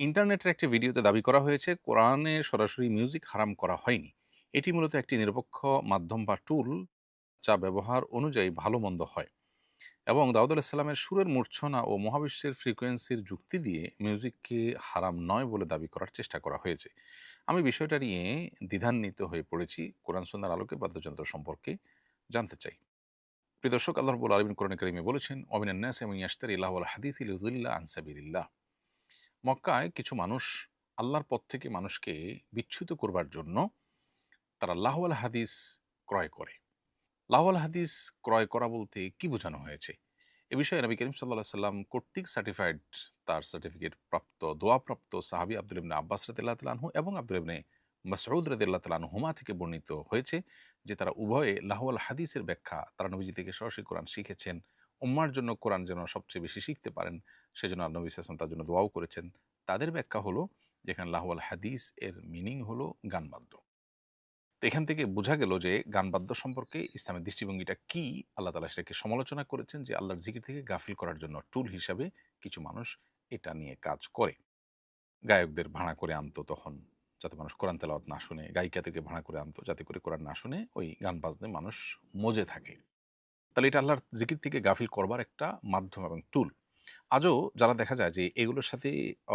ইন্টারনেটের একটি ভিডিওতে দাবি করা হয়েছে কোরআনে সরাসরি মিউজিক হারাম করা হয়নি। এটি মূলত একটি নিরপেক্ষ মাধ্যম বা টুল যা ব্যবহার অনুযায়ী ভালো মন্দ হয় এবং দাউদ আলাহিসাল্লামের সুরের মূর্ছনা ও মহাবিশ্বের ফ্রিকোয়েন্সির যুক্তি দিয়ে মিউজিককে হারাম নয় বলে দাবি করার চেষ্টা করা হয়েছে। আমি বিষয়টা নিয়ে দ্বিধান্বিত হয়ে পড়েছি। কোরআন সুন্নাহর আলোকে বাদ্যযন্ত্র সম্পর্কে জানতে চাই। প্রিয় দর্শক, আল্লাহ রাব্বুল আলামিন কোরআনে কারিমে বলেছেন, ওয়ামিনান নাসি মান ইয়াশতারি লাহওয়াল হাদিসি লিয়ুদিল্লা আন সাবিলিল্লাহ। মক্কায় কিছু মানুষ আল্লাহর পথ থেকে মানুষকে বিচ্যুত করবার জন্য তারা লাহওয়াল হাদিস ক্রয় করে। লাহওয়াল হাদিস ক্রয় করা বলতে কি বোঝানো হয়েছে? এ বিষয়ে নবী করিম সাল্লাল্লাহু আলাইহি সাল্লাম কর্তৃক সার্টিফাইড, তার সার্টিফিকেট প্রাপ্ত, দোয়াপ্রাপ্ত সাহাবী আব্দুল্লাহ ইবনে আব্বাস রাদিয়াল্লাহু তাআলা আনহু এবং আব্দুল্লাহ ইবনে মাসউদ রাদিয়াল্লাহু তাআলা আনহুমা থেকে বর্ণিত হয়েছে যে তারা উভয়ে লাহওয়াল হাদিসের ব্যাখ্যা তারা নবীজি থেকে সরাসরি কোরআন শিখেছেন। উম্মার জন্য কোরআন যেন সবচেয়ে বেশি শিখতে পারেন, সেজন্য নবী সাল্লাল্লাহু আলাইহি ওয়াসাল্লাম তার জন্য দোয়াও করেছেন। তাদের ব্যাখ্যা হলো যেখানে লাহওয়াল হাদিস এর মিনিং হলো গানবাদ্য। তো এখান থেকে বোঝা গেল যে গান-বাদ্য সম্পর্কে ইসলামের দৃষ্টিভঙ্গিটা কি। আল্লাহ তাআলা সেটাকে সমালোচনা করেছেন যে আল্লাহর জিকির থেকে গাফিল করার জন্য টুল হিসাবে কিছু মানুষ এটা নিয়ে কাজ করে। গায়কদের ভাড়া করে আনতো তখন, যাতে মানুষ কোরআন তেলাওয়াত না শুনে, গায়িকাদেরকে ভাড়া করে আনতো যাতে করে কোরআন না শুনে ওই গান বাজনায় মানুষ মজে থাকে। তাহলে এটা আল্লাহর জিকির থেকে গাফিল করবার একটা মাধ্যম এবং টুল। আজও যারা দেখা যায় যে এগুলোর সাথে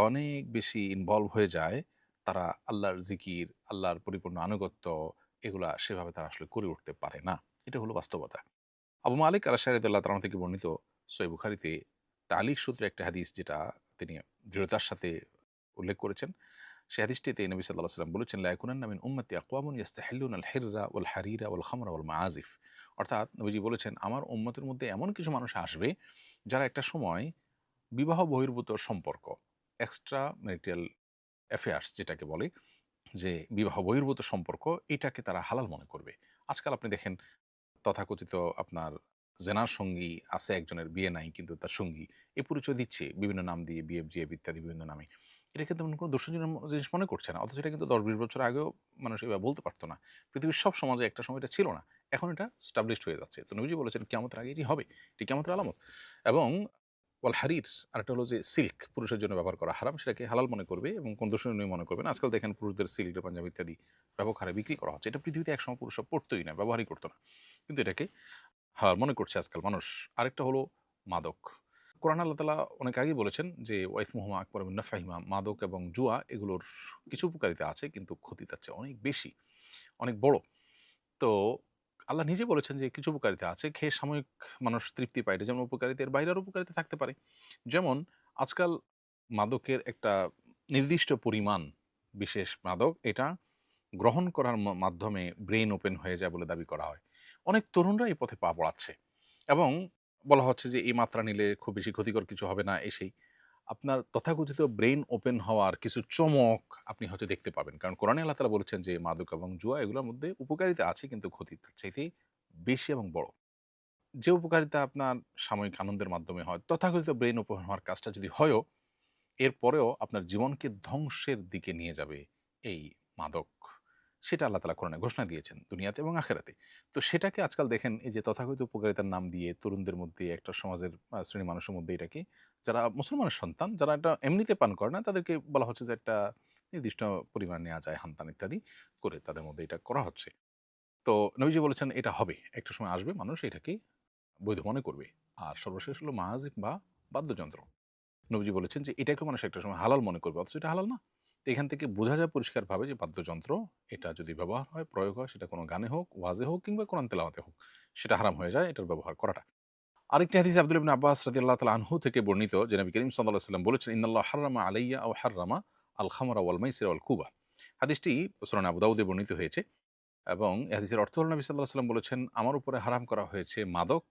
অনেক বেশি ইনভলভ হয়ে যায়, তারা আল্লাহর জিকির, আল্লাহর পরিপূর্ণ আনুগত্য এগুলা সেভাবে তারা আসলে করে উঠতে পারে না। এটা হলো বাস্তবতা। আবু মালিক আল-আশআরী রাদিয়াল্লাহু তাআলা থেকে বর্ণিত সহিহ বুখারীতে তালিক সূত্রে একটা হাদিস যেটা তিনি দৃঢ়তার সাথে উল্লেখ করেছেন। সেই হাদিসটিতে নবী সাল্লাল্লাহু আলাইহি ওয়াসাল্লাম বলেছেন, লা ইয়াকুনান্না মিন উম্মতি আকওয়ামুন ইস্তাহিল্লুনা আল-হিররা ওয়াল হারিরা ওয়াল খামরা ওয়াল মাআজিফ। অর্থাৎ নবীজি বলেছেন, আমার উম্মতের মধ্যে এমন কিছু মানুষ আসবে যারা একটা সময় বিবাহ বহির্ভূত সম্পর্ক, এক্সট্রা ম্যারিটাল অ্যাফেয়ার্স যেটাকে বলে, যে বিবাহ বহির্ভূত সম্পর্ক, এটাকে তারা হালাল মনে করবে। আজকাল আপনি দেখেন তথাকথিত আপনার জেনার সঙ্গী আছে একজনের, বিয়ে নাই কিন্তু তার সঙ্গী এই পরিচয় দিচ্ছে বিভিন্ন নাম দিয়ে, বিএফজিএফ ইত্যাদি বিভিন্ন নামে। এটা কিন্তু তেমন কোনো দর্শনীয় জিনিস মনে করছে না, অথচ এটা কিন্তু ১০-২০ বছর আগেও মানুষ এভাবে বলতে পারতো না। পৃথিবীর সব সমাজে একটা সময় এটা ছিল না, এখন এটা স্টাবলিশড হয়ে যাচ্ছে। তো নবীজি বলেছেন কিয়ামতের আগে এটি হবে, এটি কিয়ামতের আলামত। এবং ওয়াল হারির, আরেকটা হলো যে সিল্ক পুরুষের জন্য ব্যবহার করা হারাম, সেটাকে হালাল মনে করবে এবং কোন দর্শনীয় মনে করবে না। আজকাল দেখেন পুরুষদের সিল্ক, পাঞ্জাবি ইত্যাদি ব্যাপক হারে বিক্রি করা হচ্ছে। এটা পৃথিবীতে একসময় পুরুষরা পড়তোই না, ব্যবহারই করতো না, কিন্তু এটাকে হালাল মনে করছে আজকাল মানুষ। আরেকটা হলো মাদক। কোরআন আল্লাহ তাআলা অনেক আগেই বলেছেন যে ওয়াইথমুহুমা আকবারু মিন নাফইহিমা, মাদক এবং জুয়া এগুলোর কিছু উপকারিতা আছে কিন্তু ক্ষতি তার চেয়ে অনেক বেশি, অনেক বড়। তো আল্লাহ নিজে বলেছেন যে কিছু উপকারিতা আছে, খেয়ে সাময়িক মানুষ তৃপ্তি পায়, এটা যেমন উপকারিতা, এর বাইরে আরও উপকারিতা থাকতে পারে। যেমন আজকাল মাদকের একটা নির্দিষ্ট পরিমাণ, বিশেষ মাদক, এটা গ্রহণ করার মাধ্যমে ব্রেইন ওপেন হয়ে যায় বলে দাবি করা হয়। অনেক তরুণরা এই পথে পা বাড়াচ্ছে এবং বলা হচ্ছে যে এই মাত্রা নিলে খুব বেশি ক্ষতিকর কিছু হবে না, এই সেই। আপনার তথাকথিত ব্রেইন ওপেন হওয়ার কিছু চমক আপনি হয়তো দেখতে পাবেন। কারণ কোরআনে আল্লাহ তাআলা বলেছেন যে মাদক এবং জুয়া এগুলোর মধ্যে উপকারিতা আছে কিন্তু ক্ষতি তার চাইতে বেশি এবং বড়। যে উপকারিতা আপনার সাময়িক আনন্দের মাধ্যমে হয়, তথাকথিত ব্রেইন ওপেন হওয়ার কাজটা যদি হয়ও, এরপরেও আপনার জীবনকে ধ্বংসের দিকে নিয়ে যাবে এই মাদক। সেটা আল্লাহ তাআলা কোরআনে ঘোষণা দিয়েছেন দুনিয়াতে এবং আখিরাতে। তো সেটাকে আজকাল দেখেন এই যে তথাকথিত উপকারিতার নাম দিয়ে তরুণদের মধ্যে, একটা সমাজের শ্রেণীর মানুষের মধ্যে এটাকে, যারা মুসলমানের সন্তান, যারা এটা এমনিতে পান করে না, তাদেরকে বলা হচ্ছে যে একটা নির্দিষ্ট পরিমাণ নেওয়া যায় হানতান ইত্যাদি করে তাদের মধ্যে এটা করা হচ্ছে। তো নবীজি বলেছেন এটা হবে, একটা সময় আসবে মানুষ এটাকে বৈধ মনে করবে। আর সর্বশেষ হলো মাআজিফ বা বাদ্যযন্ত্র। নবীজি বলেছেন যে এটাকে মানুষ একটা সময় হালাল মনে করবে, অথচ এটা হালাল না। তো এখান থেকে বোঝা যায় পরিষ্কারভাবে যে বাদ্যযন্ত্র এটা যদি ব্যবহার হয়, প্রয়োগ হয়, সেটা কোনো গানে হোক, ওয়াজে হোক কিংবা কোরআন তেলাওয়াতে হোক, সেটা হারাম হয়ে যায় এটার ব্যবহার করাটা। আরেকটি হাদিস আব্দুল্লাহ ইবনে আব্বাস রাদিয়াল্লাহু তাআলা আনহু থেকে বর্ণিত যে নবী করিম সাল্লাল্লাহু আলাইহি ওয়াসাল্লাম বলেছেন, ইন্নাল্লাহ হাররামা আলাইয়া আও হাররামা আল খামরা ওয়াল মাইসিরা ওয়াল কুবা। হাদিসটি সুনান আবু দাউদে বর্ণিত হয়েছে এবং এই হাদিসের অর্থ হলো নবী সাল্লাল্লাহু আলাইহি ওয়াসাল্লাম বলেছেন, আমার উপরে হারাম করা হয়েছে মাদক,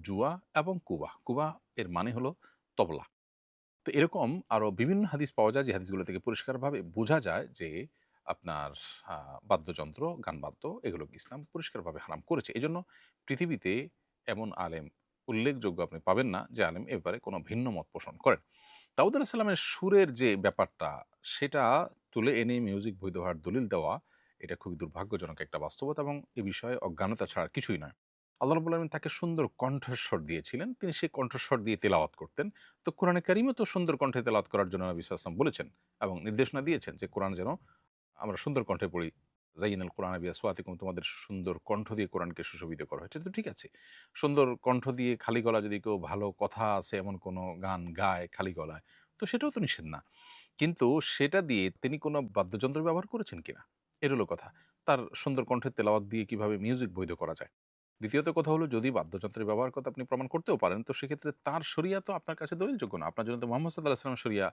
জুয়া এবং কুবা। কুবা এর মানে হলো তবলা। তো এরকম আরো বিভিন্ন হাদিস পাওয়া যায় যে হাদিসগুলো থেকে পরিষ্কারভাবে বোঝা যায় যে আপনার বাদ্যযন্ত্র, গান-বাদ্য এগুলোকে ইসলাম পরিষ্কারভাবে হারাম করেছে। এজন্য পৃথিবীতে এমন আলেম উল্লেখযোগ্য আপনি পাবেন না যে আলেম এ ব্যাপারে কোনো ভিন্ন মত পোষণ করেন। দাউদ আলাইহিস সালামের সুরের যে ব্যাপারটা, সেটা তুলে এনে মিউজিক বৈধ হওয়ার দলিল দেওয়া, এটা খুবই দুর্ভাগ্যজনক একটা বাস্তবতা এবং এ বিষয়ে অজ্ঞানতা ছাড়া আর কিছুই নয়। আল্লাহ রাব্বুল আলামিন তাকে সুন্দর কণ্ঠস্বর দিয়েছিলেন। তিনি সেই কণ্ঠস্বর দিয়ে তেলাওয়াত করতেন। তো কোরআনে কারিমও তো সুন্দর কণ্ঠে তেলাওয়াত করার জন্য নবী সাল্লাল্লাহু আলাইহি ওয়াসাল্লাম বলেছেন এবং নির্দেশনা দিয়েছেন যে কোরআন যেন আমরা সুন্দর কণ্ঠে পড়ি। যায়িনাল কোরআনা বিআসওয়াতিকুম, তোমাদের সুন্দর কণ্ঠ দিয়ে কোরআনকে সুশোভিত করা হয়েছে। তো ঠিক আছে। সুন্দর কণ্ঠ দিয়ে খালি গলায় যদি কেউ ভালো কথা আছে এমন কোনো গান গায় খালি গলায়, তো সেটাও তো নিষেধ না। কিন্তু সেটা দিয়ে তিনি কোনো বাদ্যযন্ত্র ব্যবহার করেছেন কিনা? এর হলো কথা। তার সুন্দর কণ্ঠের তেলাওয়াত দিয়ে কিভাবে মিউজিক বৈধ করা যায়? দ্বিতীয়ত কথা হলো, যদি বাদ্যযন্ত্রের ব্যবহার কথা আপনি প্রমাণ করতেও পারেন, তো সেক্ষেত্রে তার শরিয়া তো আপনার কাছে দলিলযোগ্য না। আপনার জন্য তো মুহাম্মদ সাল্লাল্লাহু আলাইহি ওয়াসাল্লামের শরিয়া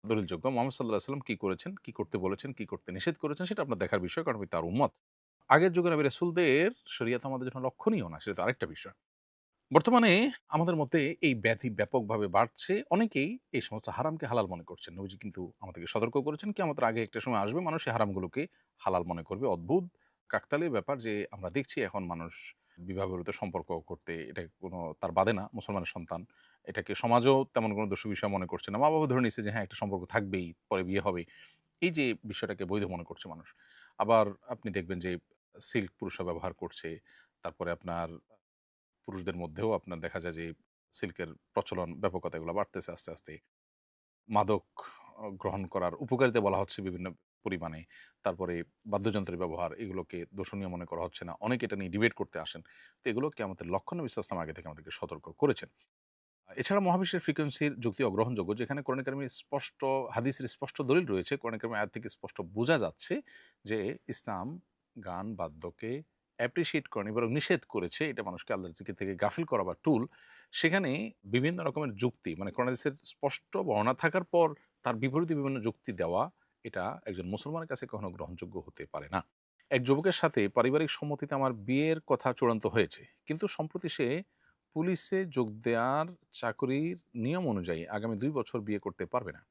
দলিলযোগ্য। মুহাম্মদ সাল্লাল্লাহু আলাইহি ওয়াসাল্লাম কি করেছেন, কি করতে বলেছেন, কি করতে নিষেধ করেছেন সেটা আপনার দেখার বিষয়, কারণ আপনি তার উম্মত। আগের যুগের নবী রাসূলদের শরিয়াত আমাদের জন্য লক্ষণীয় না, সেটা তো আরেকটা বিষয়। বর্তমানে আমাদের মধ্যে এই ব্যাধি ব্যাপকভাবে বাড়ছে। অনেকেই এই সমস্ত হারামকে হালাল মনে করছেন। নবীজি কিন্তু আমাদেরকে সতর্ক করেছেন, কিয়ামতের আগে একটা সময় আসবে মানুষ এই হারামগুলোকে হালাল মনে করবে। অদ্ভুত কাকতালীয় ব্যাপার যে আমরা দেখছি এখন মানুষ বিবাহ বিরত সম্পর্ক করতে এটা কোনো তার বাদে না, মুসলমানের সন্তান। এটাকে সমাজও তেমন কোনো দোষী বিষয় মনে করছে না। মা-বাবা ধরে নিচ্ছে যে হ্যাঁ, একটা সম্পর্ক থাকবেই, পরে বিয়ে হবে। এই যে বিষয়টাকে বৈধ মনে করছে মানুষ। আবার আপনি দেখবেন যে সিল্ক পুরুষরা ব্যবহার করছে। তারপরে আপনার পুরুষদের মধ্যেও আপনার দেখা যায় যে সিল্কের প্রচলন, ব্যাপকতা এগুলো বাড়তেছে আস্তে, আস্তে। মাদক গ্রহণ করার উপকারিতা বলা হচ্ছে বিভিন্ন পরিমাণে। তারপরে বাদ্যযন্ত্রের ব্যবহার, এগুলোকে দোষণীয় মনে করা হচ্ছে না। অনেকে এটা নিয়ে ডিবেট করতে আসেন। তো এগুলো কিয়ামতের লক্ষণ নবী সাল্লাল্লাহু আলাইহি ওয়াসাল্লাম আগে থেকে আমাদেরকে সতর্ক করেছেন। এছাড়া মহাবিশ্বের ফ্রিকোয়েন্সির যুক্তি অগ্রহণযোগ্য, যেখানে কোরআনে কারিমে স্পষ্ট, হাদিসের স্পষ্ট দলিল রয়েছে। কোরআনে কারিমের আয়াত থেকে স্পষ্ট বোঝা যাচ্ছে যে ইসলাম গান বাদ্যকে অ্যাপ্রিশিয়েট করেনি, বরং নিষেধ করেছে। এটা মানুষকে আল্লাহর জিকির থেকে গাফিল করা বা টুল। সেখানে বিভিন্ন রকমের যুক্তি, মানে কোরআন হাদিসের স্পষ্ট বর্ণনা থাকার পর তার বিপরীতে বিভিন্ন যুক্তি দেওয়া, এটা একজন মুসলমানের কাছে কখনো গ্রহণযোগ্য হতে পারে না। এক যুবকের সাথে পারিবারিক সম্মতিতে আমার বিয়ের কথা চূড়ান্ত হয়েছে। কিন্তু সম্প্রতি সে পুলিশে যোগ দেওয়ার চাকরির নিয়ম অনুযায়ী আগামী ২ বছর বিয়ে করতে পারবে না।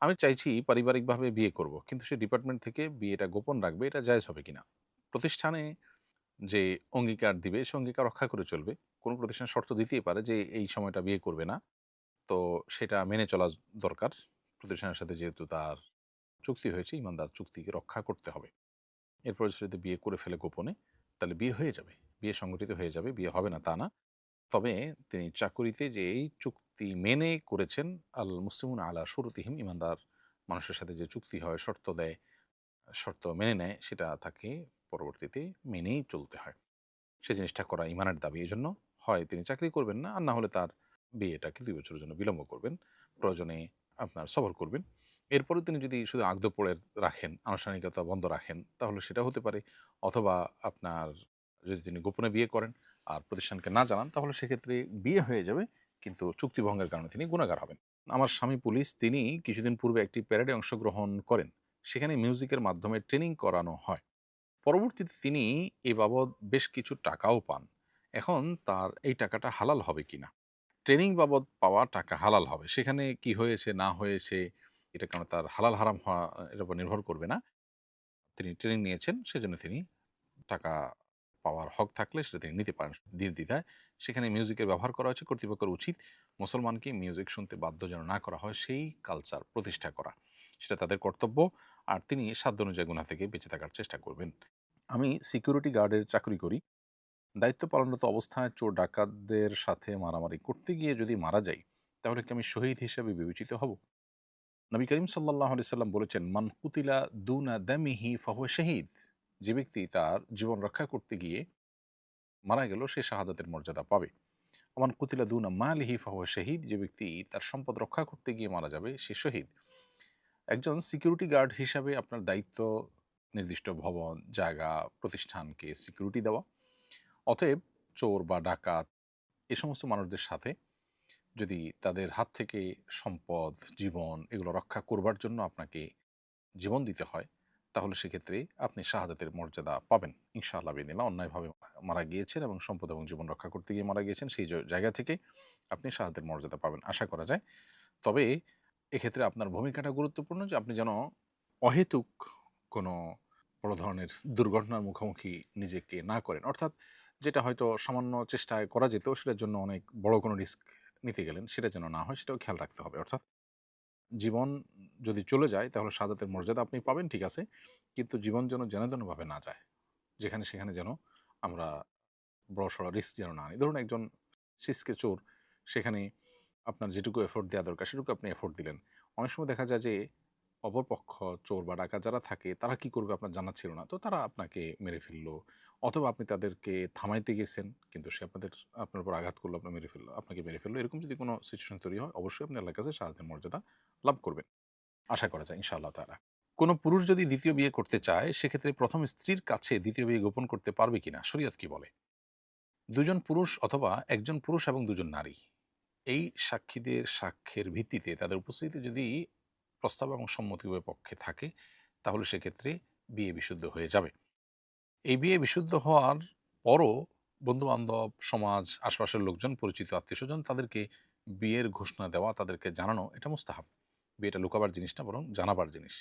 আমি চাইছি পারিবারিকভাবে বিয়ে করব। কিন্তু সে ডিপার্টমেন্ট থেকে বিয়েটা গোপন রাখবে। এটা জায়েজ হবে কিনা? প্রতিষ্ঠানে যে অঙ্গীকার দিবে, সে অঙ্গীকার রক্ষা করে চলবে। কোনো প্রতিষ্ঠান শর্ত দিতেই পারে যে এই সময়টা বিয়ে করবে না। তো সেটা মেনে চলা দরকার। প্রতিষ্ঠানের সাথে যেহেতু তার চুক্তি হয়েছে, ঈমানদার চুক্তিকে রক্ষা করতে হবে। এরপরে সে যদি বিয়ে করে ফেলে গোপনে, তাহলে বিয়ে হয়ে যাবে। বিয়ে সংগঠিত হয়ে যাবে। বিয়ে হবে না তা না। তবে তিনি চাকুরিতে যে এই চুক্তি মেনে করেছেন, আল মুসলিমুন আলা শুরুতিহিম, ঈমানদার মানুষের সাথে যে চুক্তি হয়, শর্ত দেয়, শর্ত মেনে নেয়, সেটা তাকে পরবর্তীতে মেনেই চলতে হয়। সে জিনিসটা করা ঈমানের দাবি। এজন্য হয় তিনি চাকরি করবেন না, আর না হলে তার বিয়েটাকে ২ বছরের জন্য বিলম্ব করবেন। প্রয়োজনে আপনার সবর করবেন। এরপরেও তিনি যদি শুধু আগদ পড়ে রাখেন, আনুষ্ঠানিকতা বন্ধ রাখেন, তাহলে সেটা হতে পারে। অথবা আপনার যদি তিনি গোপনে বিয়ে করেন আর প্রতিষ্ঠানকে না জানান, তাহলে সেক্ষেত্রে বিয়ে হয়ে যাবে, কিন্তু চুক্তি ভঙ্গের কারণে তিনি গুনাহগার হবেন। আমার স্বামী পুলিশ, তিনি কিছুদিন পূর্বে একটি প্যারেডে অংশগ্রহণ করেন। সেখানে মিউজিকের মাধ্যমে ট্রেনিং করানো হয়। পরবর্তীতে তিনি এ বাবদ বেশ কিছু টাকাও পান। এখন তার এই টাকাটা হালাল হবে কিনা? ট্রেনিং বাবদ পাওয়া টাকা হালাল হবে। সেখানে কি হয়েছে না হয়েছে, এটা কারণ তার হালাল হারাম হওয়া এর উপর নির্ভর করবে না। তিনি ট্রেনিং নিয়েছেন, সেজন্য তিনি টাকা পাওয়ার হক থাকলে সেটা তিনি নিতে পারেন নির্দ্বিধায়। সেখানে মিউজিকের ব্যবহার করা হয়েছে, কর্তৃপক্ষের উচিত মুসলমানকে মিউজিক শুনতে বাধ্য যেন না করা হয়, সেই কালচার প্রতিষ্ঠা করা। সেটা তাদের কর্তব্য। আর তিনি সাধ্য অনুযায়ী গুনাহ থেকে বেঁচে থাকার চেষ্টা করবেন। আমি সিকিউরিটি গার্ডের চাকরি করি। দায়িত্ব পালনরত অবস্থায় চোর ডাকাতদের সাথে মারামারি করতে গিয়ে যদি মারা যাই, তাহলে কি আমি শহীদ হিসেবে বিবেচিত হব? নবী করিম সাল্লাল্লাহু আলাইহি সাল্লাম বলেছেন, মান কুতিলা দুনা দামিহি ফাহুয়া শাহীদ। যে ব্যক্তি তার জীবন রক্ষা করতে গিয়ে মারা গেল, সে শাহাদাতের মর্যাদা পাবে। ওমান কুতিলা দুনা মালিহি ফাহুয়া শাহীদ। যে ব্যক্তি তার সম্পদ রক্ষা করতে গিয়ে মারা যাবে, সে শহীদ। একজন সিকিউরিটি গার্ড হিসাবে আপনার দায়িত্ব নির্দিষ্ট ভবন, জায়গা, প্রতিষ্ঠানকে সিকিউরিটি দেওয়া। অতএব চোর বা ডাকাত এ সমস্ত মানুষদের সাথে যদি তাদের হাত থেকে সম্পদ, জীবন এগুলো রক্ষা করবার জন্য আপনাকে জীবন দিতে হয়, তাহলে সেক্ষেত্রে আপনি শাহাদাতের মর্যাদা পাবেন ইনশাআল্লাহ বিদিনিল্লাহ। অন্যায়ভাবে মারা গিয়েছেন এবং সম্পদ এবং জীবন রক্ষা করতে গিয়ে মারা গিয়েছেন, সেই জায়গা থেকে আপনি শাহাদাতের মর্যাদা পাবেন আশা করা যায়। তবে এক্ষেত্রে আপনার ভূমিকাটা গুরুত্বপূর্ণ, যে আপনি যেন অহেতুক কোনো বড় ধরনের দুর্ঘটনার মুখোমুখি নিজেকে না করেন। অর্থাৎ যেটা হয়তো সামান্য চেষ্টায় করা যেত, সেটার জন্য অনেক বড় কোনো রিস্ক নিতে গেলেন, সেটা যেন না হয়, সেটাও খেয়াল রাখতে হবে। অর্থাৎ জীবন যদি চলে যায় তাহলে শাহাদাতের মর্যাদা আপনি পাবেন, ঠিক আছে। কিন্তু জীবন যেন যেন ভাবে না যায়। যেখানে সেখানে যেন আমরা বড়সড় রিস্ক যেন না নেয়। ধরুন একজন সিসকে চোর, সেখানে আপনার যেটুকু এফোর্ট দেওয়া দরকার সেটুকু আপনি এফোর্ট দিলেন। অনেক সময় দেখা যায় যে অপরপক্ষ চোর বা ডাকাত যারা থাকে তারা কি করবে আপনার জানা ছিল না। তো তারা আপনাকে মেরে ফেললো, অথবা আপনি তাদেরকে থামাইতে গেছেন কিন্তু সে আপনার উপর আঘাত করলো, আপনাকে মেরে ফেললো। এরকম যদি কোনো সিচুয়েশন তৈরি হয় অবশ্যই আপনি আল্লাহর কাছে শাহাদাতের মর্যাদা লাভ করবেন। আশা করা যায় ইনশাআল্লাহ তাআলা। কোনো পুরুষ যদি দ্বিতীয় বিয়ে করতে চায় সেক্ষেত্রে প্রথম স্ত্রীর কাছে দ্বিতীয় বিয়ে গোপন করতে পারবে কিনা? শরীয়ত কি বলে? ২ জন পুরুষ অথবা ১ জন পুরুষ এবং ২ জন নারী, এই সাক্ষীদের সাক্ষ্যের ভিত্তিতে তাদের উপস্থিতিতে যদি প্রস্তাব এবং সম্মতি উভয় পক্ষে থাকে তাহলে সেক্ষেত্রে বিয়ে বিশুদ্ধ হয়ে যাবে। এই বিয়ে বিশুদ্ধ হওয়ার পরও বন্ধু-বান্ধব, সমাজ, আশপাশের লোকজন, পরিচিত আত্মীয়স্বজন তাদেরকে বিয়ের ঘোষণা দেওয়া, তাদেরকে জানানো এটা মুস্তাহাব। বিয়েটা লুকাবার জিনিস না, বরং জানাবার জিনিস।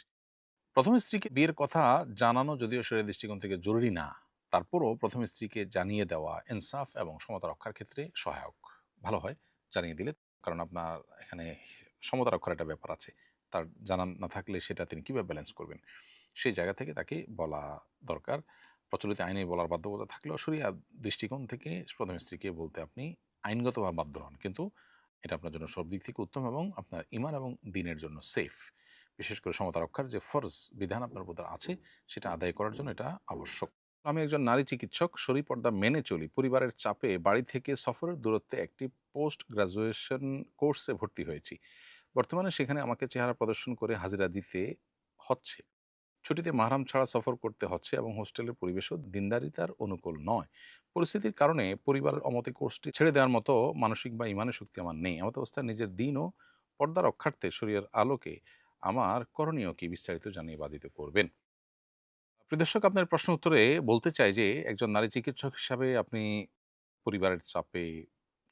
প্রথম স্ত্রীকে বিয়ের কথা জানানো যদিও শরীয়তের দৃষ্টিকোণ থেকে জরুরি না, তারপরও প্রথম স্ত্রীকে জানিয়ে দেওয়া ইনসাফ এবং সমতা রক্ষার ক্ষেত্রে সহায়ক। ভালো হয় জানিয়ে দিলে, কারণ আপনার এখানে সমতা রক্ষার একটা ব্যাপার আছে। তার জানা না থাকলে সেটা তিনি কিভাবে ব্যালেন্স করবেন? সেই জায়গা থেকে তাকে বলা দরকার। প্রচলিত আইনে বলার বাধ্যবাধকতা থাকলেও শরিয়া দৃষ্টিকোণ থেকে প্রথম স্ত্রীকে বলতে আপনি আইনগতভাবে বাধ্য নন। কিন্তু এটা আপনার জন্য সব দিক থেকে উত্তম এবং আপনার ঈমান এবং দ্বীনের জন্য সেফ। বিশেষ করে সমতা রক্ষার যে ফরজ বিধান আপনার উপর আছে সেটা আদায় করার জন্য এটা আবশ্যক। আমি একজন নারী চিকিৎসক, শরী পর্দা মেনে চলি। পরিবারের চাপে বাড়ি থেকে সফরের দূরত্বে একটি পোস্ট গ্র্যাজুয়েশন কোর্সে ভর্তি হয়েছি। বর্তমানে সেখানে আমাকে চেহারা প্রদর্শন করে হাজিরা দিতে হচ্ছে। ছুটিতে মাহরাম ছাড়া সফর করতে হচ্ছে এবং হোস্টেলের পরিবেশও দিনদারিতার অনুকূল নয়। পরিস্থিতির কারণে পরিবারের অমতে কোর্সটি ছেড়ে দেওয়ার মতো মানসিক বা ইমানের শক্তি আমার নেই। এমত অবস্থায় নিজের দিন ও পর্দা রক্ষার্থে শরীয়র আলোকে আমার করণীয় কি বিস্তারিত জানিয়ে বাধিত করবেন। প্রিয় দর্শক, আপনার প্রশ্ন উত্তরে বলতে চাই যে একজন নারী চিকিৎসক হিসাবে আপনি পরিবারের চাপে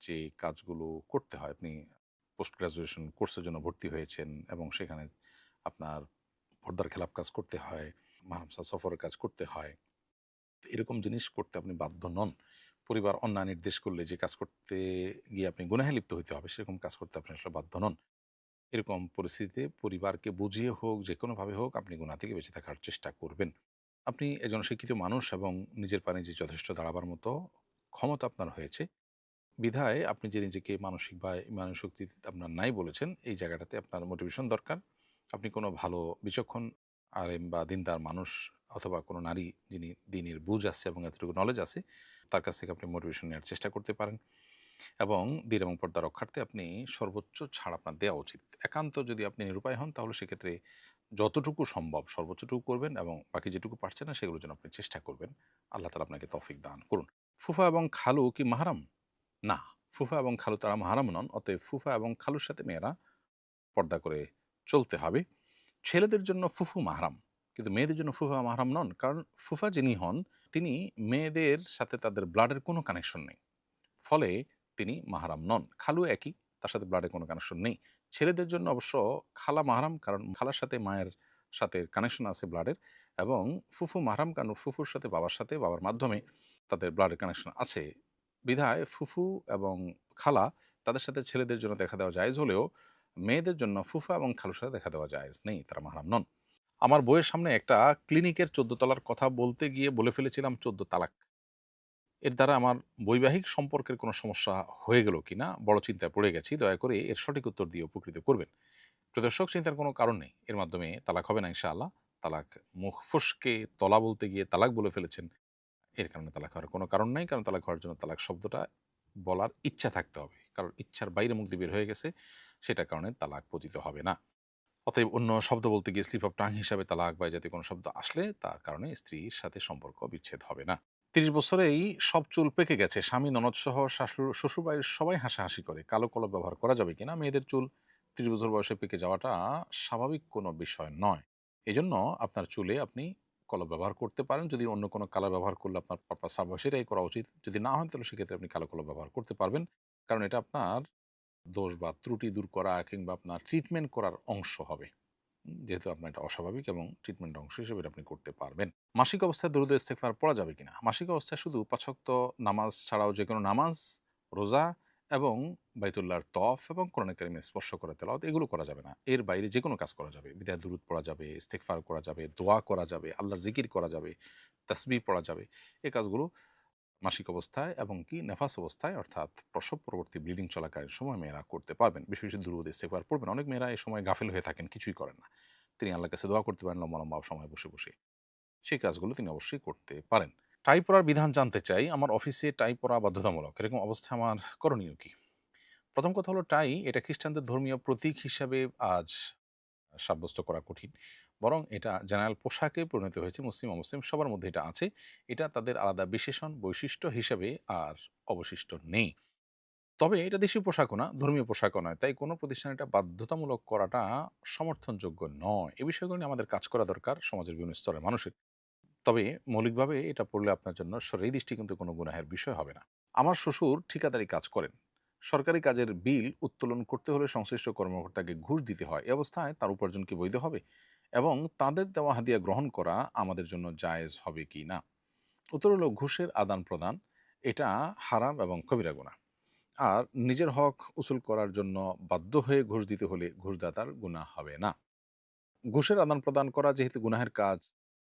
যে কাজগুলো করতে হয়, আপনি পোস্ট গ্রাজুয়েশন কোর্সের জন্য ভর্তি হয়েছেন এবং সেখানে আপনার পর্দার খেলাপ কাজ করতে হয়, মানবসা সফরের কাজ করতে হয়। তো এরকম জিনিস করতে আপনি বাধ্য নন। পরিবার অন্যায় নির্দেশ করলে যে কাজ করতে গিয়ে আপনি গুনাহে লিপ্ত হইতে হবে সেরকম কাজ করতে আপনি আসলে বাধ্য নন। এরকম পরিস্থিতিতে পরিবারকে বুঝিয়ে হোক, যেকোনোভাবে হোক আপনি গুনাহ থেকে বেঁচে থাকার চেষ্টা করবেন। আপনি একজন শিক্ষিত মানুষ এবং নিজের পায়ে নিজে যথেষ্ট দাঁড়াবার মতো ক্ষমতা আপনার হয়েছে। বিধায় আপনি যে নিজেকে মানসিক বা ইমানের শক্তি আপনার নাই বলেছেন, এই জায়গাটাতে আপনার মোটিভেশন দরকার। আপনি কোনো ভালো বিচক্ষণ আলেম বা দিনদার মানুষ অথবা কোনো নারী যিনি দ্বীনের বুঝ আছে এবং এতটুকু নলেজ আছে, তার কাছ থেকে আপনি মোটিভেশন নেওয়ার চেষ্টা করতে পারেন এবং দ্বীন এবং পর্দা রক্ষার্থে আপনি সর্বোচ্চ ছাড় আপনার দেওয়া উচিত। একান্ত যদি আপনি নিরুপায় হন তাহলে সেক্ষেত্রে যতটুকু সম্ভব সর্বোচ্চটুকু করবেন এবং বাকি যেটুকু পারছেন না সেগুলোর জন্য আপনি চেষ্টা করবেন। আল্লাহ তাআলা আপনাকে তৌফিক দান করুন। ফুফা এবং খালু কি মাহরাম? না, ফুফা এবং খালু তারা মাহরাম নন। অতএব ফুফা এবং খালুর সাথে মেয়েরা পর্দা করে চলতে হবে। ছেলেদের জন্য ফুফু মাহরাম, কিন্তু মেয়েদের জন্য ফুফা মাহরাম নন। কারণ ফুফা যিনি হন তিনি মেয়েদের সাথে তাদের ব্লাডের কোনো কানেকশন নেই। ফলে তিনি মাহরাম নন। খালু একই, তার সাথে ব্লাডের কোনো কানেকশন নেই। ছেলেদের জন্য অবশ্য খালা মাহরাম, কারণ খালার সাথে মায়ের সাথে কানেকশন আছে ব্লাডের, এবং ফুফু মাহরাম কারণ ফুফুর সাথে বাবার মাধ্যমে তাদের ব্লাডের কানেকশন আছে। বিধায় ফুফু এবং খালা তাদের সাথে ছেলেদের জন্য দেখা দেওয়া জায়েজ হলেও মেয়েদের জন্য ফুফা এবং খালুর সাথে দেখা দেওয়া জায়েজ নেই, তারা মাহরাম নন। আমার বইয়ের সামনে একটা ক্লিনিকের ১৪ তলার কথা বলতে গিয়ে বলে ফেলেছিলাম ১৪ তালাক। এর দ্বারা আমার বৈবাহিক সম্পর্কের কোনো সমস্যা হয়ে গেল কিনা বড় চিন্তায় পড়ে গেছি। দয়া করে এর সঠিক উত্তর দিয়ে উপকৃত করবেন। প্রিয় দর্শক, চিন্তার কোনো কারণ নেই। এর মাধ্যমে তালাক হবে না ইনশাআল্লাহ। তালাক মুখ ফসকে তলা বলতে গিয়ে তালাক বলে ফেলেছেন। এর কারণে তালাক হওয়ার কোনো কারণ নাই। কারণ তালাক হওয়ার জন্য তালাক শব্দটা বলার ইচ্ছা থাকতে হবে। কারণ ইচ্ছার বাইরে মুখ দিয়ে বের হয়ে গেছে, সেটার কারণে তালাক পতিত হবে না। অতএব অন্য শব্দ বলতে গিয়ে স্লিপ অফ টাং হিসাবে তালাক বা এই জাতীয় কোনো শব্দ আসলে তার কারণে স্ত্রীর সাথে সম্পর্ক বিচ্ছেদ হবে না। ৩০ বছরেই সব চুল পেকে গেছে। স্বামী, ননদসহ শ্বশুরবাড়ির সবাই হাসাহাসি করে। কালো কলপ ব্যবহার করা যাবে কিনা? মেয়েদের চুল ৩০ বছর বয়সে পেকে যাওয়াটা স্বাভাবিক কোনো বিষয় নয়। এজন্য আপনার চুলে আপনি কলপ ব্যবহার করতে পারেন। যদি অন্য কোনো কালার ব্যবহার করলে আপনার পারপাস সার্ভ হয় সেটাই করা উচিত। যদি না হয় তাহলে সেক্ষেত্রে আপনি কালো কলপ ব্যবহার করতে পারবেন। কারণ এটা আপনার দোষ বা ত্রুটি দূর করা কিংবা আপনার ট্রিটমেন্ট করার অংশ হবে। যেহেতু আপনার এটা অস্বাভাবিক এবং ট্রিটমেন্টের অংশ হিসেবে এটা আপনি করতে পারবেন। মাসিক অবস্থায় দরুদ ইস্তেগফার পড়া যাবে কিনা? মাসিক অবস্থায় শুধু ৫ ওয়াক্ত নামাজ ছাড়াও যেকোনো নামাজ, রোজা এবং বাইতুল্লাহর তওয়াফ এবং কোরআনে কারিমের স্পর্শ করা তেলাওয়াত এগুলো করা যাবে না। এর বাইরে যেকোনো কাজ করা যাবে। বিধায় দুরূদ পড়া যাবে, ইস্তেগফার করা যাবে, দোয়া করা যাবে, আল্লাহর জিকির করা যাবে, তাসবিহ পড়া যাবে। এই কাজগুলো মাসিক অবস্থায় এবং কি নেফাস অবস্থায় অর্থাৎ প্রসব পরবর্তী ব্লিডিং চলাকালীন সময় মেয়েরা করতে পারবেন। বেশি, বেশি দুরূদ ইস্তেগফার পড়বেন। অনেক মেয়েরা এই সময় গাফিল হয়ে থাকেন, কিছুই করেন না। তিনি আল্লাহর কাছে দোয়া করতে পারেন লম্বা, লম্বা সময় বসে, বসে। সেই কাজগুলো তিনি অবশ্যই করতে পারেন। টাই পরার বিধান জানতে চাই। আমার অফিসে টাই পরা বাধ্যতামূলক। এরকম অবস্থায় আমার করণীয় কি? প্রথম কথা হলো টাই এটা খ্রিস্টানদের ধর্মীয় প্রতীক হিসাবে আজ সাব্যস্ত করা কঠিন। বরং এটা জেনারেল পোশাকে পরিণত হয়েছে। মুসলিম অমুসলিম সবার মধ্যে এটা আছে। এটা তাদের আলাদা বিশেষণ, বৈশিষ্ট্য হিসেবে আর অবশিষ্ট নেই। তবে এটা দেশীয় পোশাকও না, ধর্মীয় পোশাকও নয়। তাই কোনো প্রতিষ্ঠান এটা বাধ্যতামূলক করাটা সমর্থনযোগ্য নয়। এ বিষয়গুলো নিয়ে আমাদের কাজ করা দরকার সমাজের বিভিন্ন স্তরের মানুষের। তবে মৌলিকভাবে এটা পড়লে আপনার জন্য শরীরী দৃষ্টি কিন্তু কোনো গুনাহের বিষয় হবে না। আমার শ্বশুর ঠিকাদারি কাজ করেন। সরকারি কাজের বিল উত্তোলন করতে হলে সংশ্লিষ্ট কর্মকর্তাকে ঘুষ দিতে হয়। এ অবস্থায় তার উপার্জন কি বৈধ হবে? এবং তাদের দেওয়া হাদিয়া গ্রহণ করা আমাদের জন্য জায়েজ হবে কি না? উত্তর হলো ঘুষের আদান-প্রদান এটা হারাম এবং কবিরা গুনাহ। আর নিজের হক উসুল করার জন্য বাধ্য হয়ে ঘুষ দিতে হলে ঘুষদাতার গুনাহ হবে না। ঘুষের আদান-প্রদান করা যেহেতু গুনাহের কাজ,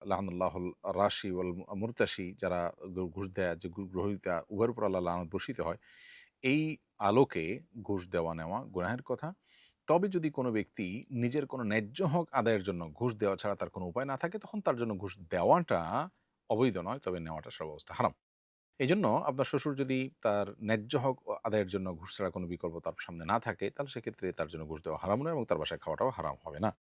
লাআনাল্লাহুল রাশি ওয়াল মুরতাশি যারা ঘুষ দেয় যে গ্রহীতা উভয়ের উপর আল্লাহ লানত বর্ষিত হয়। এই আলোকে ঘুষ দেওয়া নেওয়া গুনাহের কথা। তবে যদি কোনো ব্যক্তি নিজের কোনো ন্যায্য হক আদায়ের জন্য ঘুষ দেওয়া ছাড়া তার কোনো উপায় না থাকে তখন তার জন্য ঘুষ দেওয়াটা অবৈধ নয়, তবে নেওয়াটা সর্বাবস্থা হারাম। এজন্য আপনার শ্বশুর যদি তার ন্যায্য হক আদায়ের জন্য ঘুষ ছাড়া কোনো বিকল্প তার সামনে না থাকে তাহলে সেক্ষেত্রে তার জন্য ঘুষ দেওয়া হারাম নয় এবং তার বাসায় খাওয়াটাও হারাম হবে না।